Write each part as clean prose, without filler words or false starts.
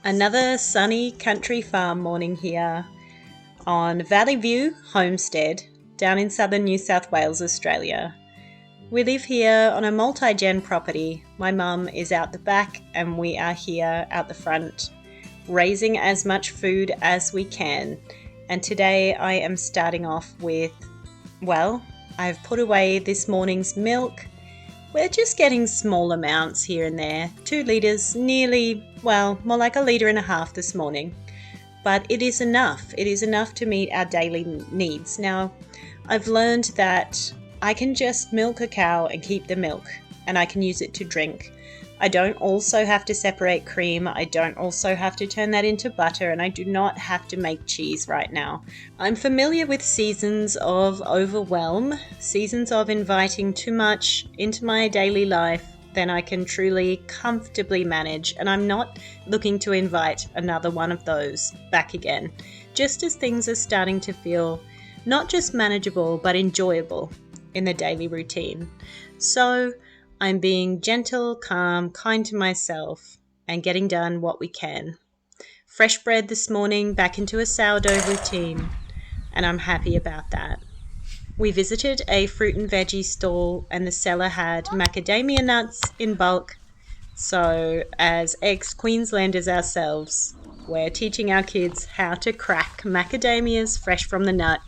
Another sunny country farm morning here on Valley View Homestead down in southern New South Wales, Australia. We live here on a multi-gen property. My mum is out the back and we are here out the front, raising as much food as we can. And today I am starting off with, well, I've put away this morning's milk. We're just getting small amounts here and there, 2 litres, nearly, well, more like 1.5 litres this morning. But it is enough. It is enough to meet our daily needs. Now, I've learned that I can just milk a cow and keep the milk, and I can use it to drink. I don't also have to separate cream. I don't also have to turn that into butter, and I do not have to make cheese right now. I'm familiar with seasons of overwhelm, seasons of inviting too much into my daily life than I can truly comfortably manage, and I'm not looking to invite another one of those back again, just as things are starting to feel not just manageable but enjoyable in the daily routine. So I'm being gentle, calm, kind to myself, and getting done what we can. Fresh bread this morning, back into a sourdough routine, and I'm happy about that. We visited a fruit and veggie stall, and the seller had macadamia nuts in bulk. So as ex-Queenslanders ourselves, we're teaching our kids how to crack macadamias fresh from the nut.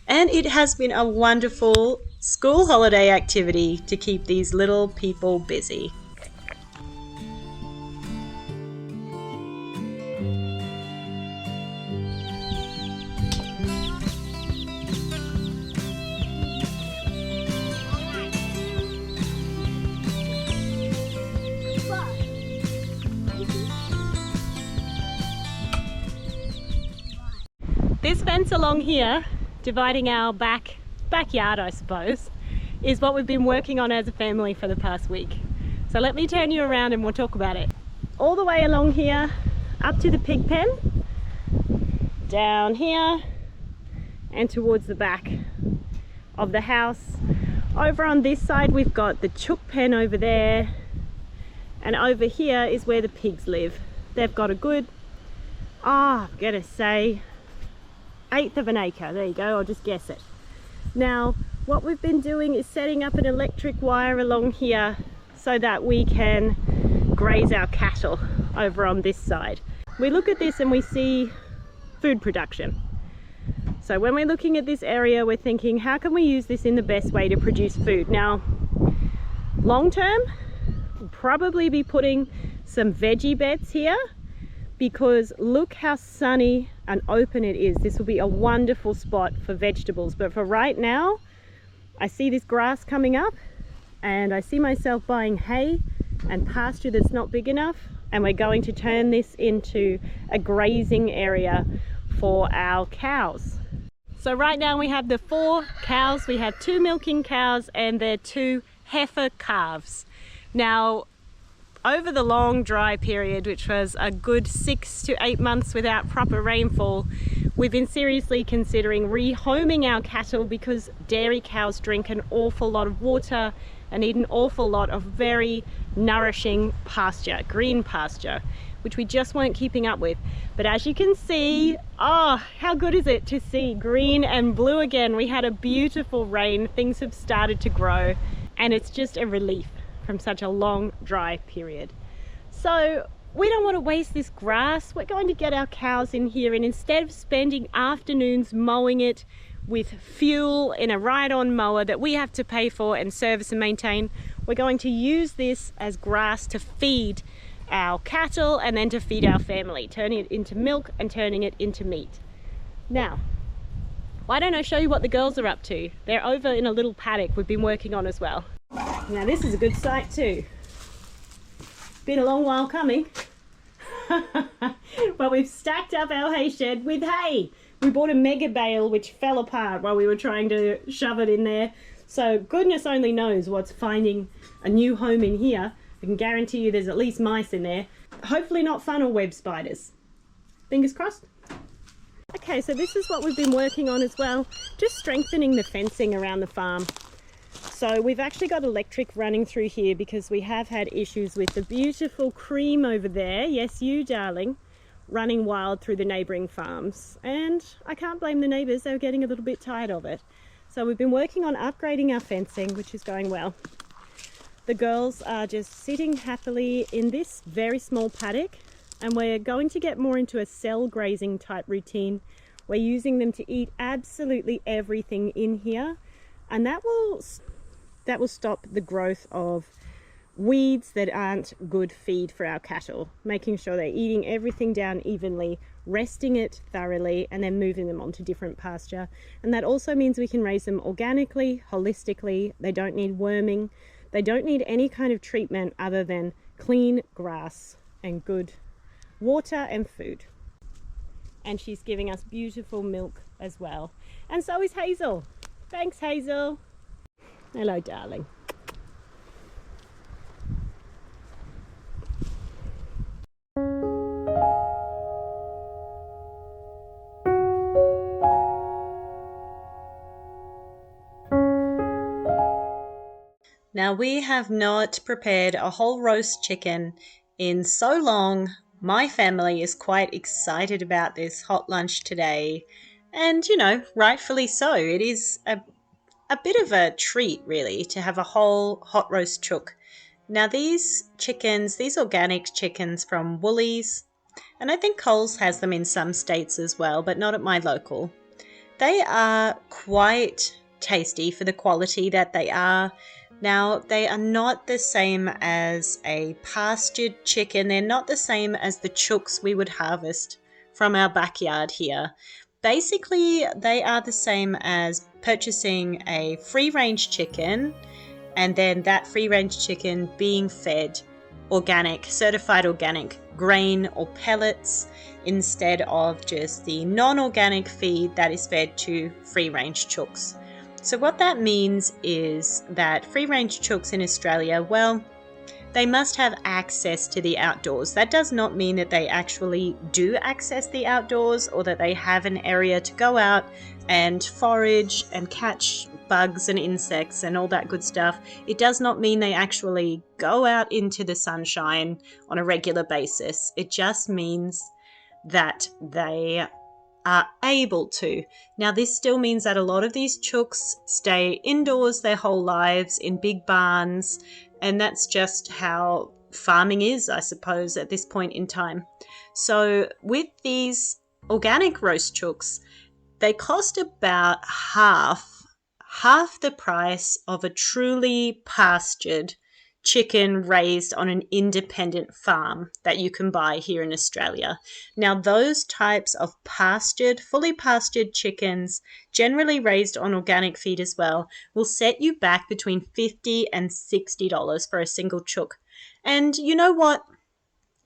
And it has been a wonderful school holiday activity to keep these little people busy. This fence along here, dividing our backyard, I suppose, is what we've been working on as a family for the past week. So let me turn you around and we'll talk about it. All the way along here, up to the pig pen, down here, and towards the back of the house. Over on this side, we've got the chook pen over there, and over here is where the pigs live. They've got a good, I'm gonna say, 1/8 of an acre. There you go, I'll just guess it. Now, what we've been doing is setting up an electric wire along here so that we can graze our cattle over on this side. We look at this and we see food production. So when we're looking at this area, we're thinking, how can we use this in the best way to produce food? Now, long term, we'll probably be putting some veggie beds here, because look how sunny and open it is. This will be a wonderful spot for vegetables. But for right now, I see this grass coming up and I see myself buying hay and pasture that's not big enough, and we're going to turn this into a grazing area for our cows. So right now we have the 4 cows. We have 2 milking cows and their 2 heifer calves. Now, over the long dry period, which was a good 6 to 8 months without proper rainfall, we've been seriously considering rehoming our cattle, because dairy cows drink an awful lot of water and need an awful lot of very nourishing pasture, green pasture, which we just weren't keeping up with. But as you can see, oh, how good is it to see green and blue again? We had a beautiful rain, things have started to grow, and it's just a relief from such a long dry period. So we don't want to waste this grass. We're going to get our cows in here, and instead of spending afternoons mowing it with fuel in a ride-on mower that we have to pay for and service and maintain, We're going to use this as grass to feed our cattle and then to feed our family, turning it into milk and turning it into meat. Now, why don't I show you what the girls are up to? They're over in a little paddock we've been working on as well. Now this is a good sight too. Been a long while coming. But we've stacked up our hay shed with hay. We bought a mega bale which fell apart while we were trying to shove it in there. So goodness only knows what's finding a new home in here. I can guarantee you there's at least mice in there. Hopefully not funnel web spiders. Fingers crossed. Okay, so this is what we've been working on as well. Just strengthening the fencing around the farm. So we've actually got electric running through here because we have had issues with the beautiful cream over there. Yes, you darling. Running wild through the neighbouring farms. And I can't blame the neighbours. They were getting a little bit tired of it. So we've been working on upgrading our fencing, which is going well. The girls are just sitting happily in this very small paddock, and we're going to get more into a cell grazing type routine. We're using them to eat absolutely everything in here, and that will stop the growth of weeds that aren't good feed for our cattle, making sure they're eating everything down evenly, resting it thoroughly, and then moving them on to different pasture. And that also means we can raise them organically, holistically. They don't need worming. They don't need any kind of treatment other than clean grass and good water and food. And she's giving us beautiful milk as well. And so is Hazel. Thanks, Hazel. Hello, darling. Now, we have not prepared a whole roast chicken in so long. My family is quite excited about this hot lunch today. And, you know, rightfully so. It is a bit of a treat, really, to have a whole hot roast chook. Now, these chickens, these organic chickens from Woolies, and I think Coles has them in some states as well, but not at my local. They are quite tasty for the quality that they are. Now, they are not the same as a pastured chicken. They're not the same as the chooks we would harvest from our backyard here. Basically, they are the same as purchasing a free-range chicken and then that free-range chicken being fed organic, certified organic grain or pellets instead of just the non-organic feed that is fed to free-range chooks. So what that means is that free-range chooks in Australia, well, they must have access to the outdoors. That does not mean that they actually do access the outdoors or that they have an area to go out and forage and catch bugs and insects and all that good stuff. It does not mean they actually go out into the sunshine on a regular basis. It just means that they are able to. Now, this still means that a lot of these chooks stay indoors their whole lives in big barns, and that's just how farming is, I suppose, at this point in time. So with these organic roast chooks, they cost about half the price of a truly pastured chicken raised on an independent farm that you can buy here in Australia. Now, those types of pastured, fully pastured chickens, generally raised on organic feed as well, will set you back between $50 and $60 for a single chook. And you know what?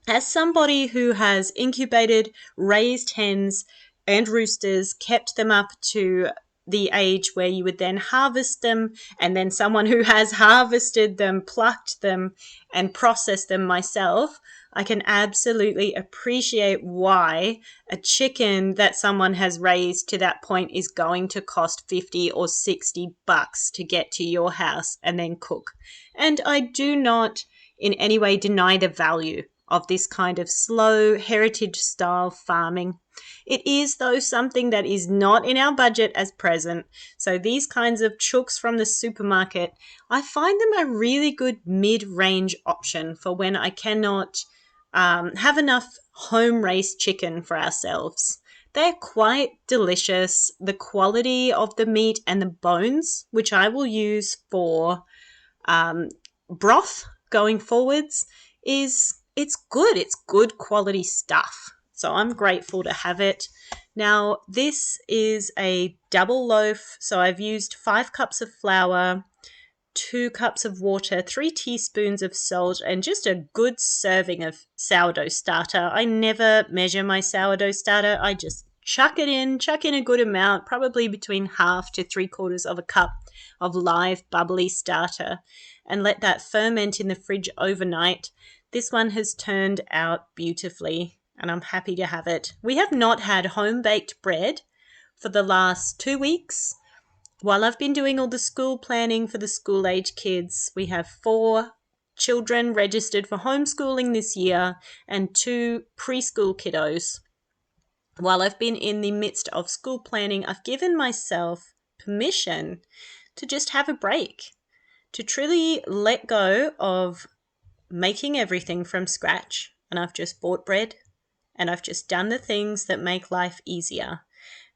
As somebody who has incubated, raised hens and roosters, kept them up to the age where you would then harvest them, and then someone who has harvested them, plucked them, and processed them myself, I can absolutely appreciate why a chicken that someone has raised to that point is going to cost $50 or $60 to get to your house and then cook. And I do not in any way deny the value of this kind of slow heritage style farming. It is, though, something that is not in our budget as present. So these kinds of chooks from the supermarket, I find them a really good mid-range option for when I cannot have enough home-raised chicken for ourselves. They're quite delicious. The quality of the meat and the bones, which I will use for broth going forwards is it's good. It's good quality stuff. So I'm grateful to have it. Now, this is a double loaf. So I've used 5 cups of flour, 2 cups of water, 3 teaspoons of salt, and just a good serving of sourdough starter. I never measure my sourdough starter. I just chuck in a good amount, probably between half to 3/4 of a cup of live bubbly starter, and let that ferment in the fridge overnight. This one has turned out beautifully, and I'm happy to have it. We have not had home-baked bread for the last 2 weeks. While I've been doing all the school planning for the school-age kids, we have 4 children registered for homeschooling this year and 2 preschool kiddos. While I've been in the midst of school planning, I've given myself permission to just have a break, to truly let go of making everything from scratch. And I've just bought bread and I've just done the things that make life easier.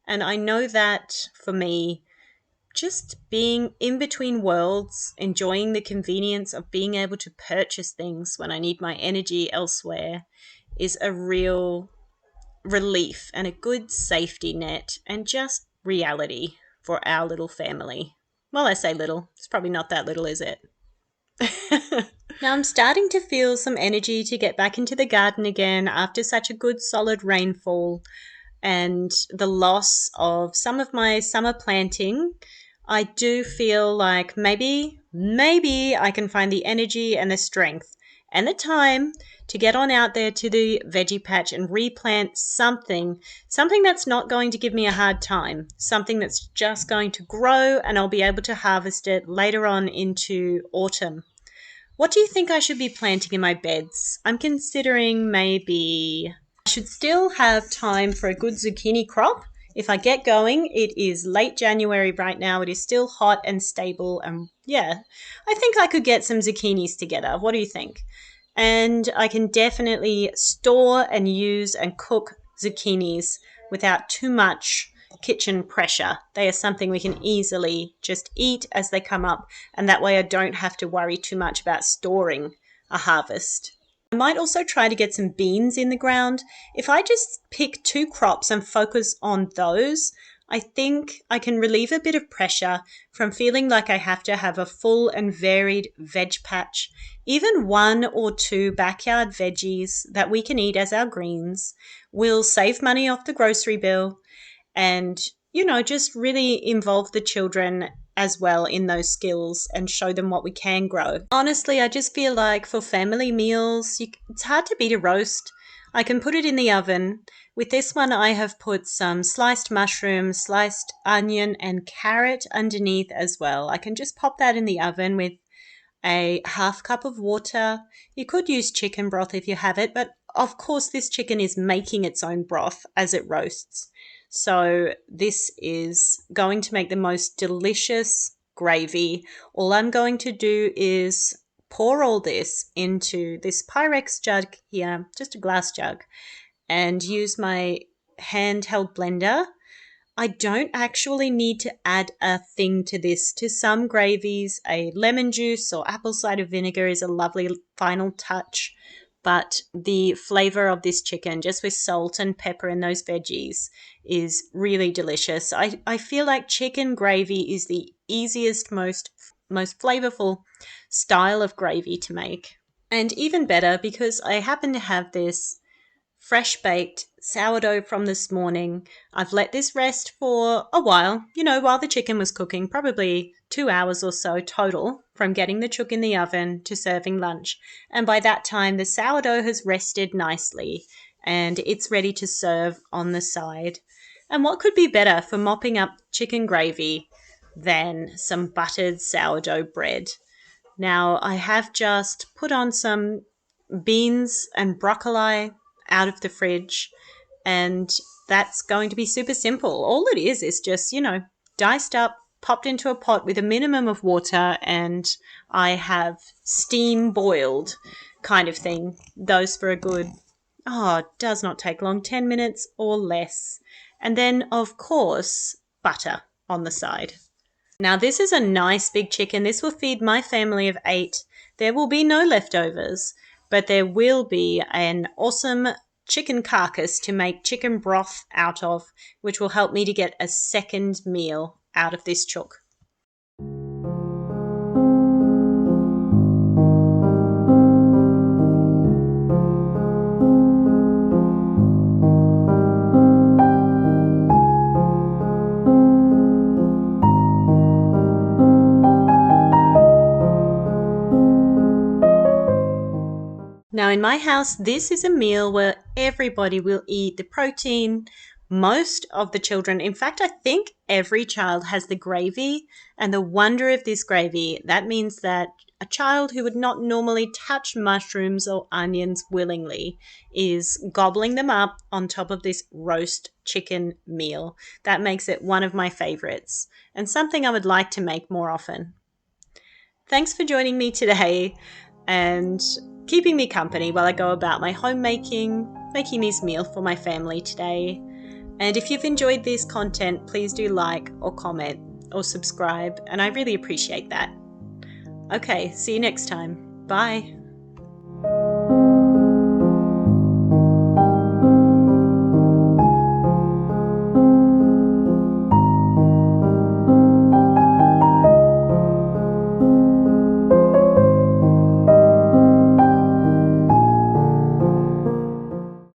And I know that for me, just being in between worlds, enjoying the convenience of being able to purchase things when I need my energy elsewhere is a real relief and a good safety net and just reality for our little family. Well, I say little. It's probably not that little, is it? Now I'm starting to feel some energy to get back into the garden again after such a good solid rainfall and the loss of some of my summer planting. I do feel like maybe I can find the energy and the strength and the time to get on out there to the veggie patch and replant something that's not going to give me a hard time, something that's just going to grow and I'll be able to harvest it later on into autumn. What do you think I should be planting in my beds? I'm considering maybe I should still have time for a good zucchini crop. If I get going, it is late January right now. It is still hot and stable. And yeah, I think I could get some zucchinis together. What do you think? And I can definitely store and use and cook zucchinis without too much kitchen pressure. They are something we can easily just eat as they come up. And that way I don't have to worry too much about storing a harvest. I might also try to get some beans in the ground. If I just pick 2 crops and focus on those, I think I can relieve a bit of pressure from feeling like I have to have a full and varied veg patch. Even 1 or 2 backyard veggies that we can eat as our greens will save money off the grocery bill and, just really involve the children as well in those skills and show them what we can grow. Honestly, I just feel like for family meals, it's hard to beat a roast. I can put it in the oven. With this one, I have put some sliced mushrooms, sliced onion, and carrot underneath as well. I can just pop that in the oven with a 1/2 cup of water. You could use chicken broth if you have it, but of course this chicken is making its own broth as it roasts. So this is going to make the most delicious gravy. All I'm going to do is pour all this into this Pyrex jug here, just a glass jug, and use my handheld blender. I don't actually need to add a thing to this. To some gravies, a lemon juice or apple cider vinegar is a lovely final touch. But the flavor of this chicken, just with salt and pepper and those veggies, is really delicious. I feel like chicken gravy is the easiest, most flavorful style of gravy to make. And even better because I happen to have this fresh baked sourdough from this morning. I've let this rest for a while, while the chicken was cooking, probably 2 hours or so total from getting the chook in the oven to serving lunch. And by that time, the sourdough has rested nicely and it's ready to serve on the side. And what could be better for mopping up chicken gravy than some buttered sourdough bread? Now, I have just put on some beans and broccoli out of the fridge, and that's going to be super simple. All it is just, diced up, popped into a pot with a minimum of water, and I have steam boiled kind of thing. Those for a good, it does not take long, 10 minutes or less. And then, of course, butter on the side. Now, this is a nice big chicken. This will feed my family of 8 There will be no leftovers, but there will be an awesome chicken carcass to make chicken broth out of, which will help me to get a second meal out of this chook. Now in my house, this is a meal where everybody will eat the protein. Most of the children, in fact, I think every child has the gravy, and the wonder of this gravy, that means that a child who would not normally touch mushrooms or onions willingly is gobbling them up on top of this roast chicken meal. That makes it one of my favorites and something I would like to make more often. Thanks for joining me today and keeping me company while I go about my homemaking, making this meal for my family today. And if you've enjoyed this content, please do like or comment or subscribe, and I really appreciate that. Okay, see you next time. Bye.